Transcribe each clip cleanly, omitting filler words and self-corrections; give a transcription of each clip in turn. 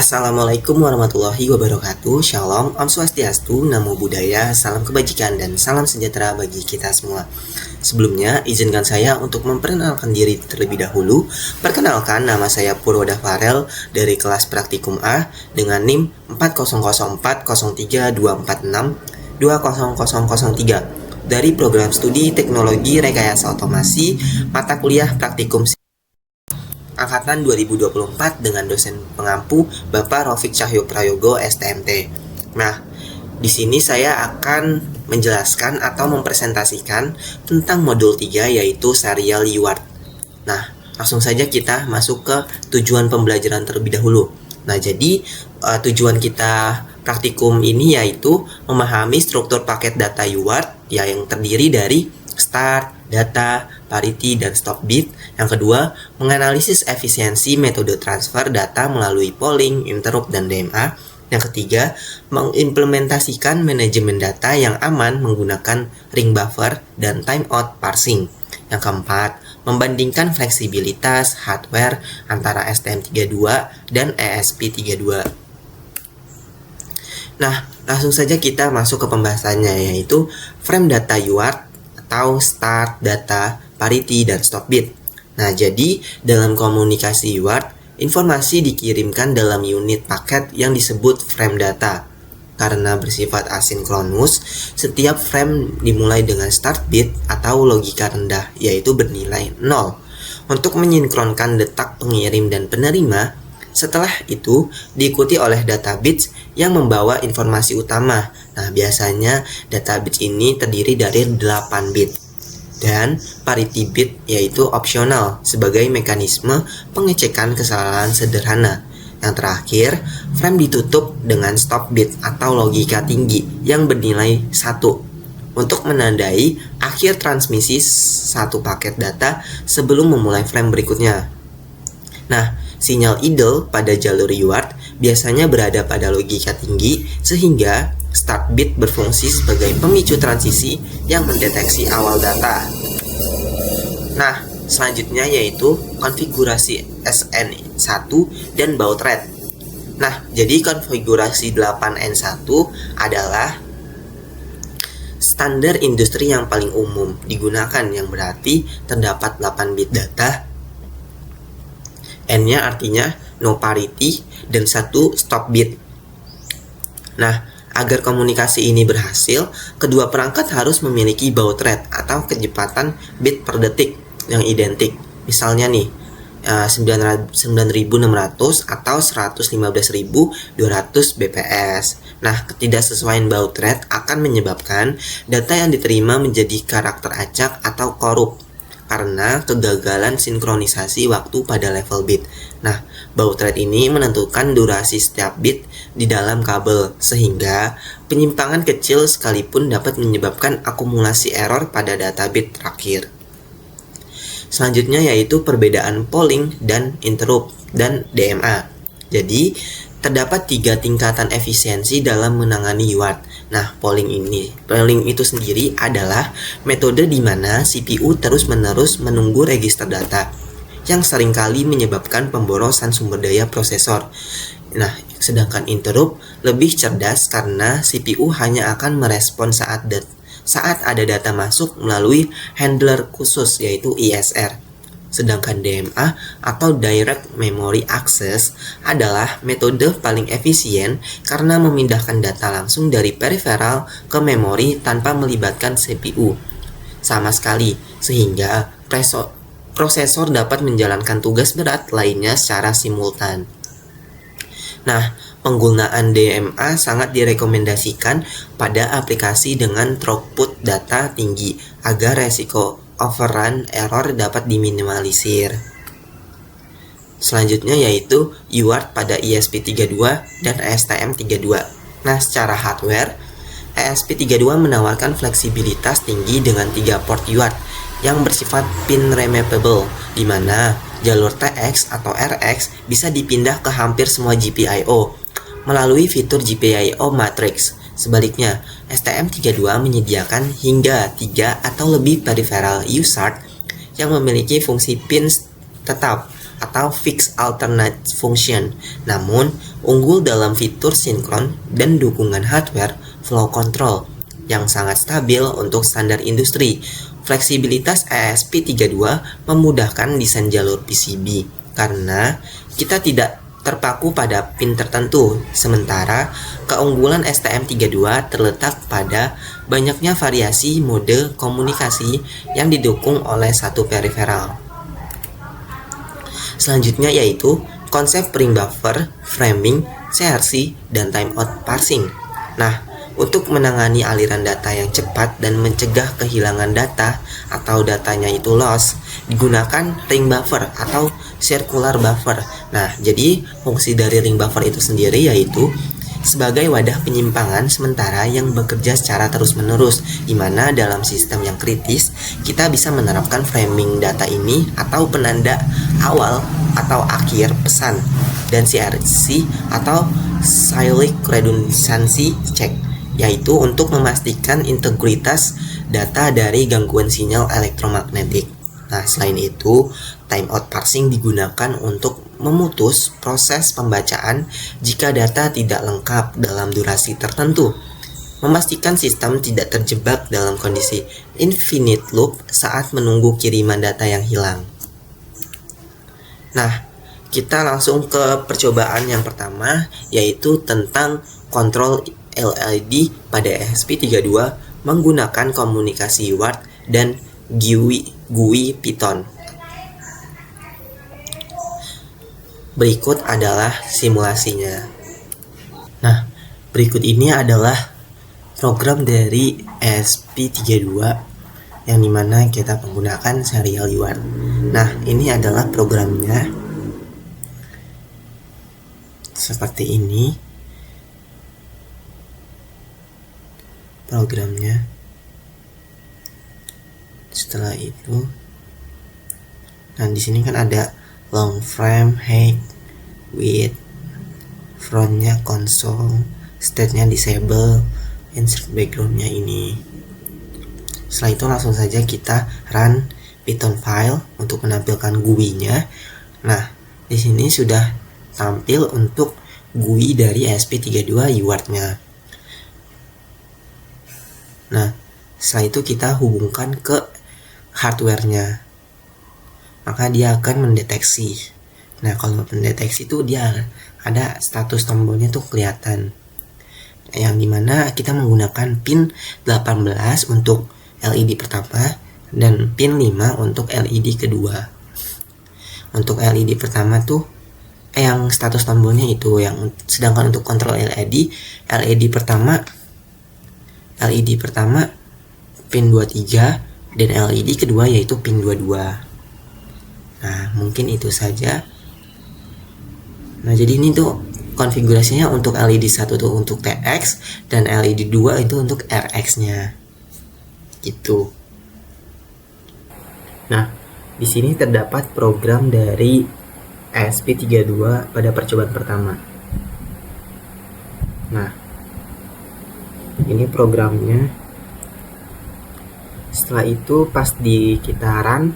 Assalamualaikum warahmatullahi wabarakatuh. Shalom, Om Swastiastu, Namo Buddhaya, salam kebajikan dan salam sejahtera bagi kita semua. Sebelumnya, izinkan saya untuk memperkenalkan diri terlebih dahulu. Perkenalkan, nama saya Purwoda Farel dari kelas Praktikum A dengan NIM 400403246 dari program studi Teknologi Rekayasa Otomasi, mata kuliah Praktikum Angkatan 2024 dengan dosen pengampu Bapak Raufik Cahyoprayogo STMT. Nah, di sini saya akan menjelaskan atau mempresentasikan tentang modul 3 yaitu serial UART. Nah, langsung saja kita masuk ke tujuan pembelajaran terlebih dahulu. Nah, jadi tujuan kita praktikum ini yaitu memahami struktur paket data UART yang terdiri dari start, data, parity, dan stop bit. Yang kedua, menganalisis efisiensi metode transfer data melalui polling, interrupt, dan DMA. Yang ketiga, mengimplementasikan manajemen data yang aman menggunakan ring buffer dan timeout parsing. Yang keempat, membandingkan fleksibilitas hardware antara STM32 dan ESP32. Nah, langsung saja kita masuk ke pembahasannya, yaitu frame data UART atau start, data, parity, dan stop bit. Nah, jadi dalam komunikasi UART, informasi dikirimkan dalam unit paket yang disebut frame data. Karena bersifat asinkronus, setiap frame dimulai dengan start bit atau logika rendah, yaitu bernilai 0. Untuk menyinkronkan detak pengirim dan penerima, setelah itu diikuti oleh data bits yang membawa informasi utama. Nah, biasanya data bits ini terdiri dari 8 bit. Dan parity bit yaitu opsional sebagai mekanisme pengecekan kesalahan sederhana. Yang terakhir, frame ditutup dengan stop bit atau logika tinggi yang bernilai 1 untuk menandai akhir transmisi satu paket data sebelum memulai frame berikutnya. Nah, sinyal idle pada jalur UART biasanya berada pada logika tinggi sehingga start bit berfungsi sebagai pemicu transisi yang mendeteksi awal data. Nah, selanjutnya yaitu konfigurasi SN1 dan baud rate. Nah, jadi konfigurasi 8N1 adalah standar industri yang paling umum digunakan, yang berarti terdapat 8 bit data. N-nya artinya no parity dan 1 stop bit. Nah, agar komunikasi ini berhasil, kedua perangkat harus memiliki baud rate atau kecepatan bit per detik yang identik. Misalnya nih, 9600 atau 115200 bps. Nah, ketidaksesuaian baud rate akan menyebabkan data yang diterima menjadi karakter acak atau korup karena kegagalan sinkronisasi waktu pada level bit. Nah, baud rate ini menentukan durasi setiap bit di dalam kabel, sehingga penyimpangan kecil sekalipun dapat menyebabkan akumulasi error pada data bit terakhir. Selanjutnya yaitu perbedaan polling dan interrupt dan DMA. Jadi, terdapat 3 tingkatan efisiensi dalam menangani UART. Nah, polling itu sendiri adalah metode di mana CPU terus-menerus menunggu register data yang seringkali menyebabkan pemborosan sumber daya prosesor. Nah, sedangkan interrupt lebih cerdas karena CPU hanya akan merespon saat ada data masuk melalui handler khusus yaitu ISR. Sedangkan DMA atau Direct Memory Access adalah metode paling efisien karena memindahkan data langsung dari peripheral ke memori tanpa melibatkan CPU sama sekali, sehingga prosesor dapat menjalankan tugas berat lainnya secara simultan. Nah, penggunaan DMA sangat direkomendasikan pada aplikasi dengan throughput data tinggi agar resiko overrun error dapat diminimalisir. Selanjutnya yaitu UART pada ESP32 dan STM32. Nah, secara hardware, ESP32 menawarkan fleksibilitas tinggi dengan 3 port UART yang bersifat pin remappable, di mana jalur TX atau RX bisa dipindah ke hampir semua GPIO melalui fitur GPIO matrix. Sebaliknya, STM32 menyediakan hingga 3 atau lebih peripheral USART yang memiliki fungsi pin tetap atau Fixed Alternate Function, namun unggul dalam fitur sinkron dan dukungan hardware flow control yang sangat stabil untuk standar industri. Fleksibilitas ESP32 memudahkan desain jalur PCB karena kita tidak terpaku pada pin tertentu, sementara keunggulan STM32 terletak pada banyaknya variasi mode komunikasi yang didukung oleh satu periferal. Selanjutnya yaitu konsep ring buffer, framing, CRC, dan timeout parsing. Nah, untuk menangani aliran data yang cepat dan mencegah kehilangan data atau datanya itu loss, digunakan ring buffer atau circular buffer. Nah, jadi fungsi dari ring buffer itu sendiri yaitu sebagai wadah penyimpangan sementara yang bekerja secara terus-menerus, di mana dalam sistem yang kritis kita bisa menerapkan framing data ini atau penanda awal atau akhir pesan, dan CRC atau cyclic redundancy check, yaitu untuk memastikan integritas data dari gangguan sinyal elektromagnetik. Nah, selain itu, timeout parsing digunakan untuk memutus proses pembacaan jika data tidak lengkap dalam durasi tertentu, memastikan sistem tidak terjebak dalam kondisi infinite loop saat menunggu kiriman data yang hilang. Nah, kita langsung ke percobaan yang pertama, yaitu tentang kontrol LED pada ESP32 menggunakan komunikasi UART dan GUI Python. Berikut adalah simulasinya. Nah, berikut ini adalah program dari ESP32 yang dimana kita menggunakan serial UART. Nah, ini adalah programnya seperti ini. Programnya. Setelah itu, nah di sini kan ada long frame, height, width, frontnya console, state-nya disable, insert background-nya ini. Setelah itu langsung saja kita run Python file untuk menampilkan GUI-nya. Nah, di sini sudah tampil untuk GUI dari ESP32 UART-nya. Nah, setelah itu kita hubungkan ke hardware-nya, maka dia akan mendeteksi. Nah, kalau mendeteksi itu dia ada status tombolnya tuh kelihatan, yang dimana kita menggunakan pin 18 untuk LED pertama dan pin 5 untuk LED kedua. Untuk LED pertama tuh yang status tombolnya itu yang, sedangkan untuk kontrol LED pertama pin 23 dan LED kedua yaitu pin 22. Nah, mungkin itu saja. Nah, jadi ini tuh konfigurasinya untuk LED 1 tuh untuk TX dan LED 2 itu untuk RX-nya. Gitu. Nah, di sini terdapat program dari ESP32 pada percobaan pertama. Nah, ini programnya. Setelah itu pas di kita run,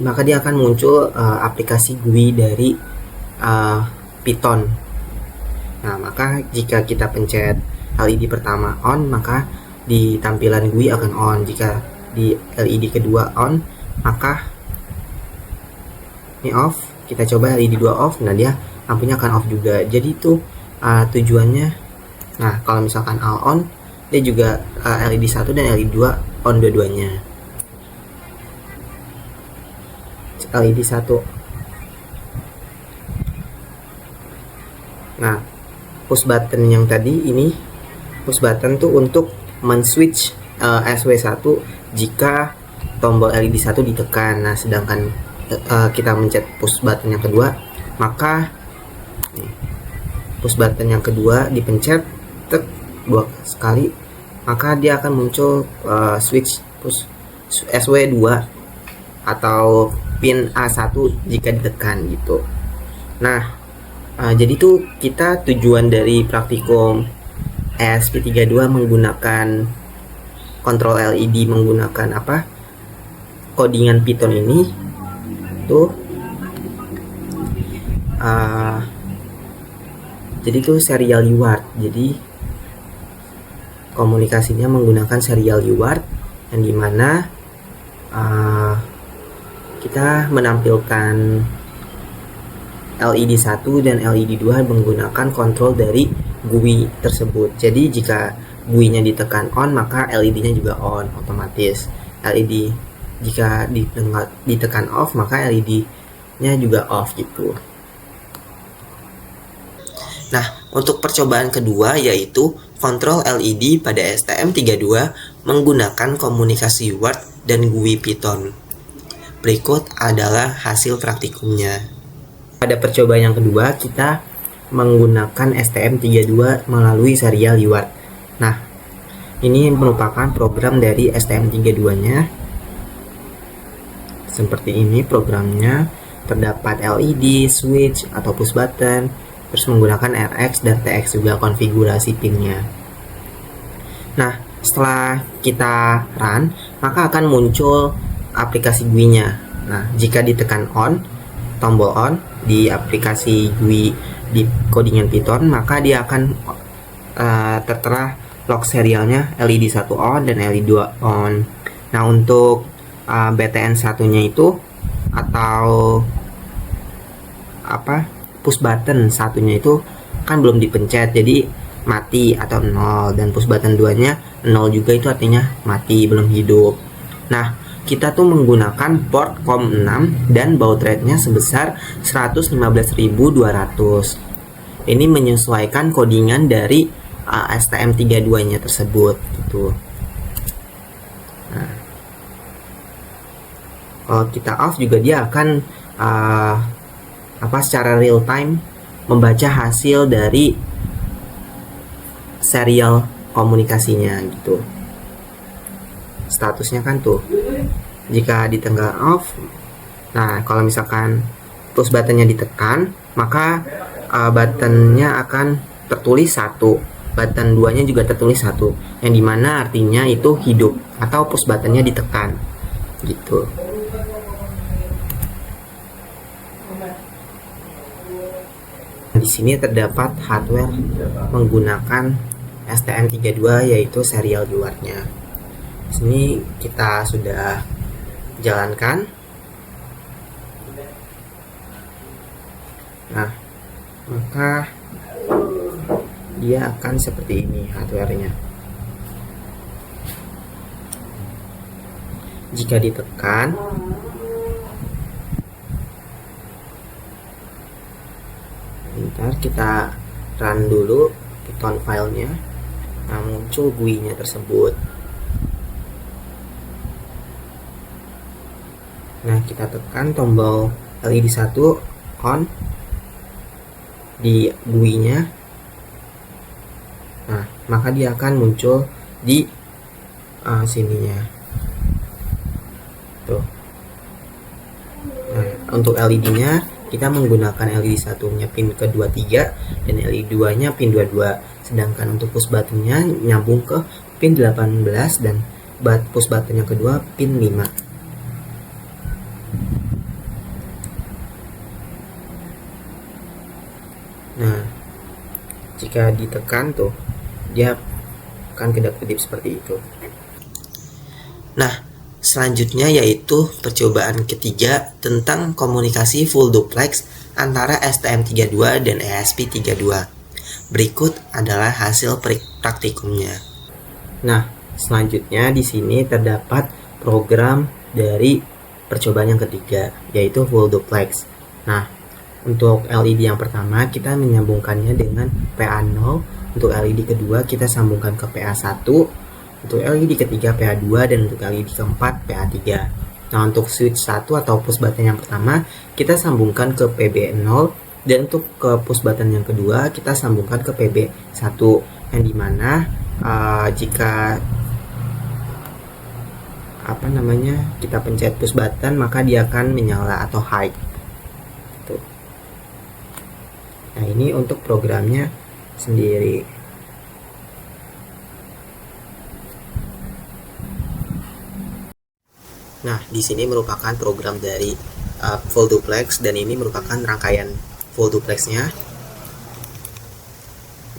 maka dia akan muncul aplikasi GUI dari Python. Nah, maka jika kita pencet LED pertama on, maka di tampilan GUI akan on. Jika di LED kedua on, maka ini off. Kita coba LED 2 off, nah dia lampunya akan off juga. Jadi itu tujuannya. Nah, kalau misalkan all on, dia juga LED 1 dan LED 2 on dua-duanya. LED 1. Nah, push button yang tadi ini, push button tuh untuk men-switch SW1 jika tombol LED 1 ditekan. Nah, sedangkan kita mencet push button yang kedua, maka push button yang kedua dipencet dua sekali, maka dia akan muncul switch push SW2 atau pin A1 jika ditekan gitu. Nah, jadi tuh kita tujuan dari praktikum ESP32 menggunakan kontrol LED menggunakan codingan Python ini tuh jadi itu serial UART. Jadi komunikasinya menggunakan serial UART yang dimana kita menampilkan LED 1 dan LED 2 menggunakan kontrol dari GUI tersebut. Jadi jika GUI-nya ditekan on, maka LED-nya juga on otomatis. LED jika ditekan off, maka LED-nya juga off gitu. Nah, untuk percobaan kedua yaitu kontrol LED pada STM32 menggunakan komunikasi UART dan GUI Python. Berikut adalah hasil praktikumnya. Pada percobaan yang kedua, kita menggunakan STM32 melalui serial UART. Nah, ini merupakan program dari STM32-nya. Seperti ini programnya, terdapat LED, switch, atau push button, terus menggunakan RX dan TX juga konfigurasi pinnya. Nah, setelah kita run, maka akan muncul aplikasi GUI-nya. Nah, jika ditekan on, tombol on di aplikasi GUI di codingan Python, maka dia akan tertera log serialnya LED 1 on dan LED 2 on. Nah, untuk BTN satunya itu atau push button satunya itu kan belum dipencet, jadi mati atau 0, dan push button 2-nya 0 juga, itu artinya mati, belum hidup. Nah, kita tuh menggunakan port COM6 dan baud rate-nya sebesar 115.200. Ini menyesuaikan codingan dari STM32-nya tersebut gitu. Nah, kalau kita off juga dia akan secara real time membaca hasil dari serial komunikasinya gitu. Statusnya kan tuh, jika ditekan off, nah kalau misalkan push buttonnya ditekan, maka buttonnya akan tertulis 1, button 2-nya juga tertulis 1, yang dimana artinya itu hidup atau push buttonnya ditekan gitu. Di sini terdapat hardware menggunakan STM32 yaitu serial UART-nya. Di sini kita sudah jalankan. Nah, maka dia akan seperti ini hardware-nya. Jika ditekan, bentar kita run dulu Python filenya. Nah, muncul GUI-nya tersebut. Nah, kita tekan tombol LED 1 on di GUI-nya. Nah, maka dia akan muncul di sininya. Tuh. Nah, untuk LED-nya kita menggunakan LED 1-nya pin ke-23 dan LED 2-nya pin 22. Sedangkan untuk push button-nya nyambung ke pin 18 dan push button yang kedua pin 5. Nah, jika ditekan tuh, dia akan kedap-kedip seperti itu. Nah, selanjutnya yaitu percobaan ketiga tentang komunikasi full duplex antara STM32 dan ESP32. Berikut adalah hasil praktikumnya. Nah, selanjutnya di sini terdapat program dari percobaan yang ketiga yaitu full duplex. Nah, untuk LED yang pertama kita menyambungkannya dengan PA0, untuk LED kedua kita sambungkan ke PA1, untuk LED ketiga PA2, dan untuk LED keempat PA3. Nah, untuk switch 1 atau push button yang pertama kita sambungkan ke PB0, dan untuk ke push button yang kedua kita sambungkan ke PB1, yang dimana jika kita pencet push button maka dia akan menyala atau hide. Tuh. Nah, ini untuk programnya sendiri. Nah, di sini merupakan program dari full duplex, dan ini merupakan rangkaian full duplexnya.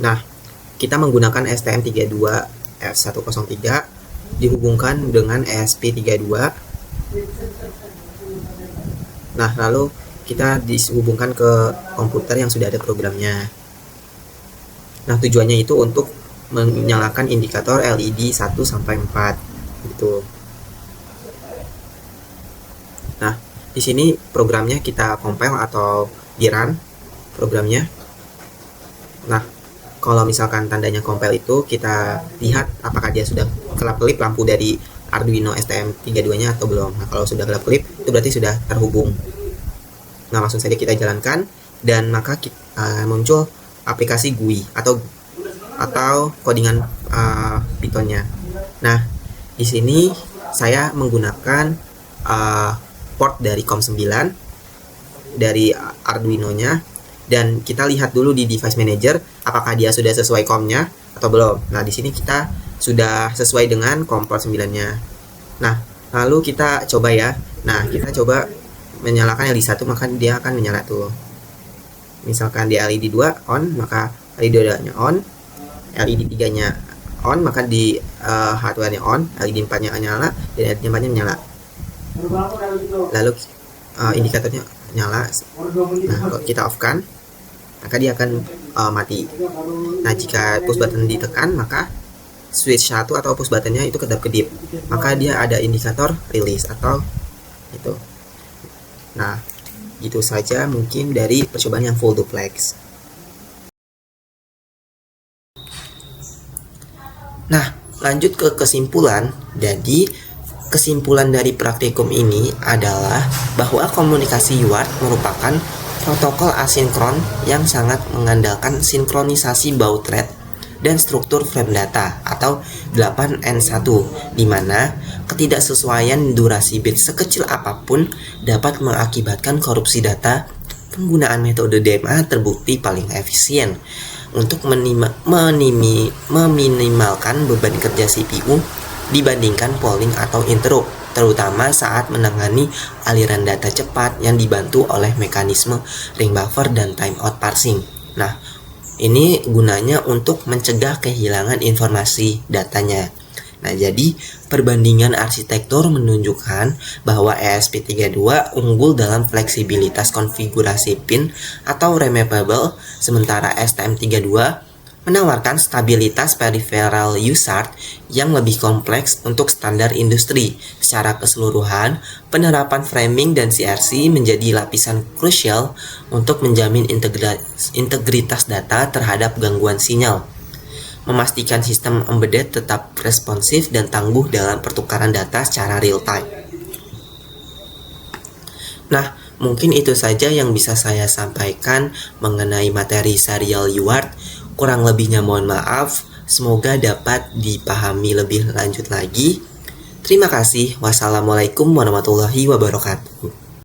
Nah, kita menggunakan STM32F103 dihubungkan dengan ESP32. Nah, lalu kita dihubungkan ke komputer yang sudah ada programnya. Nah, tujuannya itu untuk menyalakan indikator LED 1 sampai 4 gitu. Nah, di sini programnya kita compile atau di run programnya. Nah, kalau misalkan tandanya compile itu kita lihat apakah dia sudah kelap-kelip lampu dari Arduino STM32-nya atau belum. Nah, kalau sudah kelap-kelip itu berarti sudah terhubung. Nah, langsung saja kita jalankan dan maka muncul aplikasi GUI atau codingan Python-nya. Nah, di sini saya menggunakan port dari COM9 dari Arduino-nya, dan kita lihat dulu di device manager apakah dia sudah sesuai COM-nya atau belum. Nah, di sini kita sudah sesuai dengan COM port 9-nya. Nah, lalu kita coba ya. Nah, kita coba menyalakan LED 1, maka dia akan menyala tuh. Misalkan di LED 2 on, maka LED 2-nya on. LED 3-nya on, maka di hardware-nya on, LED 4-nya nyala, dan LED 4-nya menyala. Lalu indikatornya nyala. Nah, kalau kita off-kan, maka dia akan mati. Nah, jika push button ditekan, maka switch 1 atau push buttonnya itu kedap-kedip, maka dia ada indikator release atau itu. Nah, itu saja mungkin dari percobaan yang full duplex. Nah, lanjut ke kesimpulan. Jadi, kesimpulan dari praktikum ini adalah bahwa komunikasi UART merupakan protokol asinkron yang sangat mengandalkan sinkronisasi baud rate dan struktur frame data atau 8N1, di mana ketidaksesuaian durasi bit sekecil apapun dapat mengakibatkan korupsi data. Penggunaan metode DMA terbukti paling efisien untuk meminimalkan beban kerja CPU dibandingkan polling atau interrupt, terutama saat menangani aliran data cepat yang dibantu oleh mekanisme ring buffer dan timeout parsing. Nah, ini gunanya untuk mencegah kehilangan informasi datanya. Nah, jadi perbandingan arsitektur menunjukkan bahwa ESP32 unggul dalam fleksibilitas konfigurasi pin atau remappable, sementara STM32 menawarkan stabilitas peripheral UART yang lebih kompleks untuk standar industri. Secara keseluruhan, penerapan framing dan CRC menjadi lapisan krusial untuk menjamin integritas data terhadap gangguan sinyal, memastikan sistem embedded tetap responsif dan tangguh dalam pertukaran data secara real time. Nah, mungkin itu saja yang bisa saya sampaikan mengenai materi serial UART. Kurang lebihnya mohon maaf, semoga dapat dipahami lebih lanjut lagi. Terima kasih. Wassalamualaikum warahmatullahi wabarakatuh.